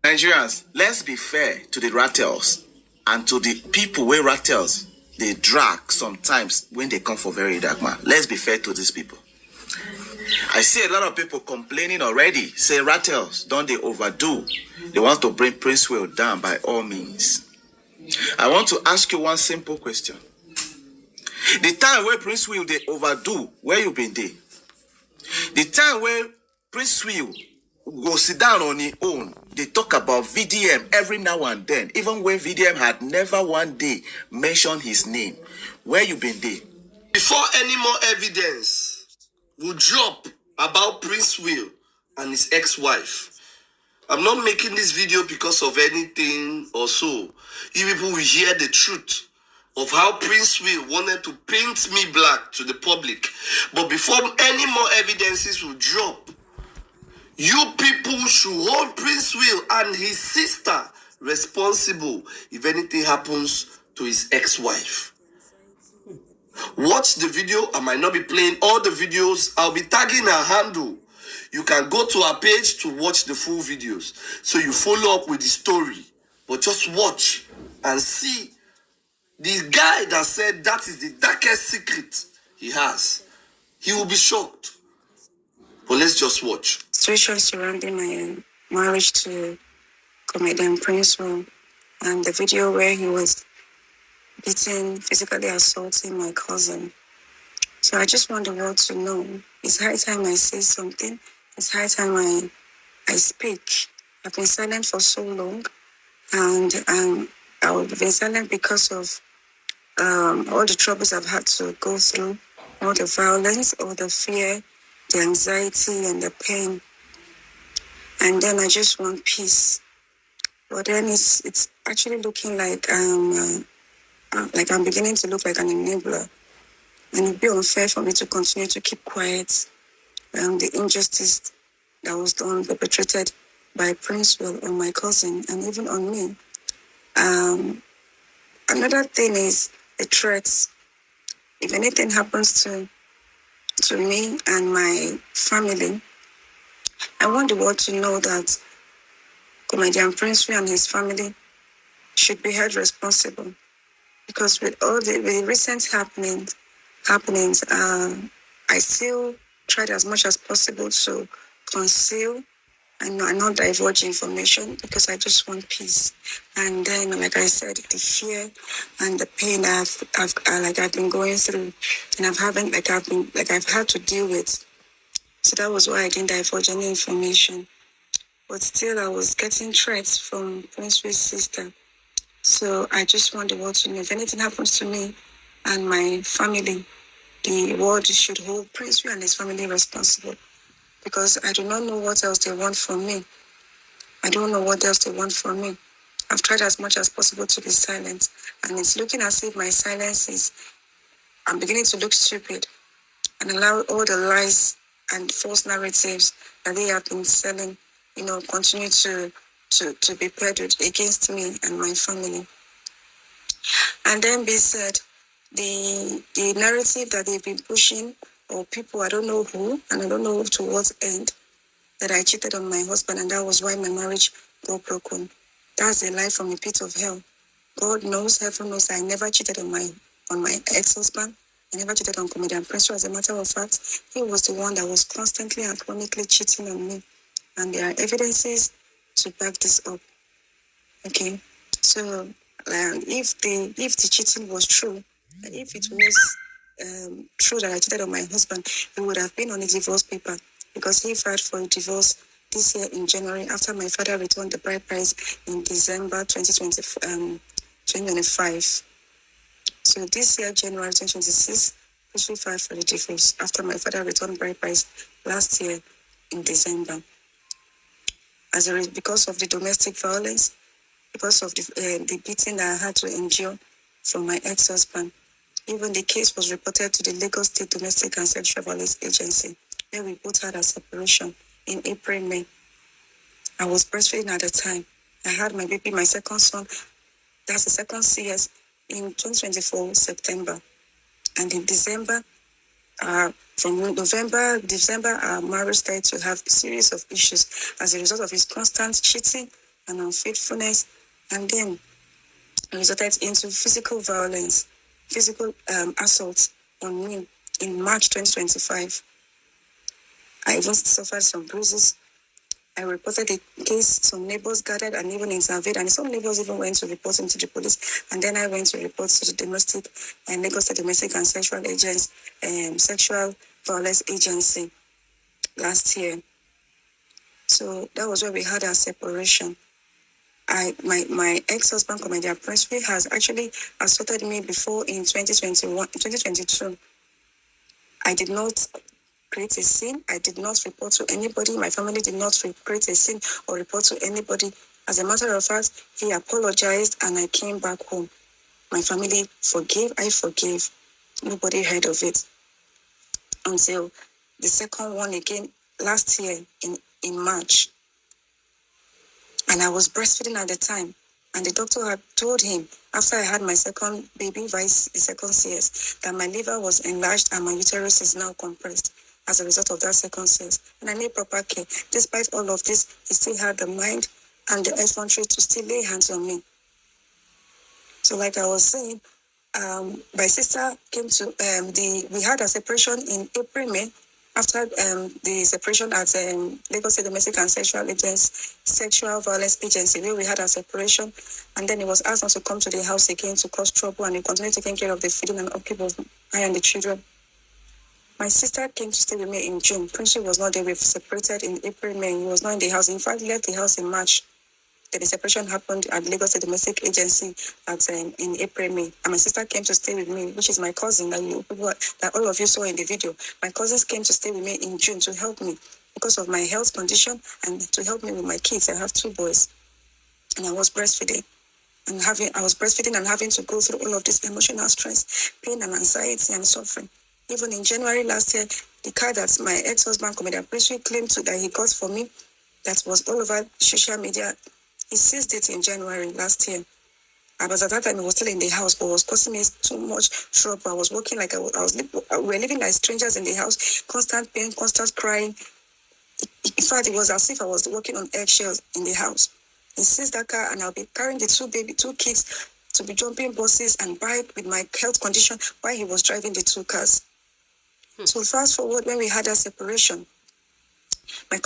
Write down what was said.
Nigerians, let's be fair to the RATELS and to the people where RATELS they drag sometimes when they come for very dark man. Let's be fair to these people. I see a lot of people complaining already, say RATELS don't they overdo. They want to bring Princewill down by all means. I want to ask you one simple question. The time where Princewill they overdo, where you been there? The time where Princewill go sit down on his own, they talk about VDM every now and then, even when VDM had never one day mentioned his name. Where you been there? Before any more evidence will drop about Princewill and his ex-wife, I'm not making this video because of anything or so. You people will hear the truth of how Princewill wanted to paint me black to the public. But before any more evidences will drop, you people should hold Princewill and his sister responsible if anything happens to his ex-wife. Watch the video. I might not be playing all the videos. I'll be tagging her handle. You can go to our page to watch the full videos. So you follow up with the story. But just watch and see the guy that said that is the darkest secret he has. He will be shocked. But let's just watch. Situation surrounding my marriage to comedian Princewill and the video where he was beating, physically assaulting my cousin. So I just want the world to know. It's high time I say something. It's high time I speak. I've been silent for so long, and I've been silent because of all the troubles I've had to go through, all the violence, all the fear, the anxiety, and the pain. And then I just want peace. But then it's actually looking like I'm beginning to look like an enabler. And it'd be unfair for me to continue to keep quiet the injustice that was done, perpetrated by Princewill on my cousin and even on me. Another thing is the threats. If anything happens to me and my family, I want the world to know that comedian Princewill and his family should be held responsible. Because with all the recent happenings, I still tried as much as possible to conceal and not divulge information because I just want peace. And then, like I said, the fear and the pain I've been going through, and I've had to deal with. So that was why I didn't divulge any information. But still, I was getting threats from Princewill's sister. So I just want the world to know if anything happens to me and my family, the world should hold Princewill and his family responsible. Because I do not know what else they want from me. I don't know what else they want from me. I've tried as much as possible to be silent. And it's looking as if my silence I'm beginning to look stupid and allow all the lies and false narratives that they have been selling, continue to be peddled against me and my family. And then be said, the narrative that they've been pushing, or people, I don't know who, and I don't know to what end, that I cheated on my husband and that was why my marriage got broken. That's a lie from a pit of hell. God knows, heaven knows, I never cheated on my ex-husband. I never cheated on comedian Princewill. As a matter of fact, he was the one that was constantly and chronically cheating on me. And there are evidences to back this up. Okay? So, if the cheating was true, and if it was true that I cheated on my husband, it would have been on a divorce paper because he filed for a divorce this year in January after my father returned the bride price in December 2025. So this year, January 2026, we filed for the divorce after my father returned bride price last year in December. Because of the domestic violence, because of the beating that I had to endure from my ex-husband. Even the case was reported to the Lagos State Domestic and Sexual Violence Agency, where we both had a separation in April, May. I was breastfeeding at the time. I had my baby, my second son, that's the second CS, in 2024, September. And in December, from November, December, our marriage started to have a series of issues as a result of his constant cheating and unfaithfulness, and then it resulted into physical violence, physical assault on me in March 2025. I even suffered some bruises. I reported the case. Some neighbors gathered and even intervened, and some neighbors even went to report him to the police. And then I went to report to the domestic and Lagos State Domestic and Sexual Agents, Sexual Violence Agency last year. So that was where we had our separation. My ex-husband, Commander Princewill, has actually assaulted me before in 2022. I did not create a scene. I did not report to anybody. My family did not create a scene or report to anybody. As a matter of fact, he apologized and I came back home. My family forgave. I forgave. Nobody heard of it until the second one again last year in March. And I was breastfeeding at the time. And the doctor had told him, after I had my second baby, the second CS, that my liver was enlarged and my uterus is now compressed as a result of that second CS. And I need proper care. Despite all of this, he still had the mind and the effrontery to still lay hands on me. So like I was saying, my sister came to, we had a separation in April, May, after the separation at Lagos State Domestic and Sexual Violence Agency, where we had a separation, and then he was asked not to come to the house again to cause trouble, and he continued taking care of the feeding and upkeep of I and the children. My sister came to stay with me in June. Princewill was not there. We separated in April, May. He was not in the house. In fact, he left the house in March. Then the separation happened at Lagos State Domestic Agency in April, May. And my sister came to stay with me, which is my cousin that all of you saw in the video. My cousins came to stay with me in June to help me because of my health condition and to help me with my kids. I have 2 boys. And I was breastfeeding. I was breastfeeding and having to go through all of this emotional stress, pain and anxiety and suffering. Even in January last year, the car that my ex-husband, Commander Princewill, claimed that he got for me, that was all over social media, he seized it in January last year. I was at that time, he was still in the house, but it was causing me too much trouble. I was working like we were living like strangers in the house, constant pain, constant crying. In fact, it was as if I was working on eggshells in the house. He seized that car, and I'll be carrying the 2 kids to be jumping buses and bike with my health condition while he was driving the 2 cars. So fast forward, when we had a separation, my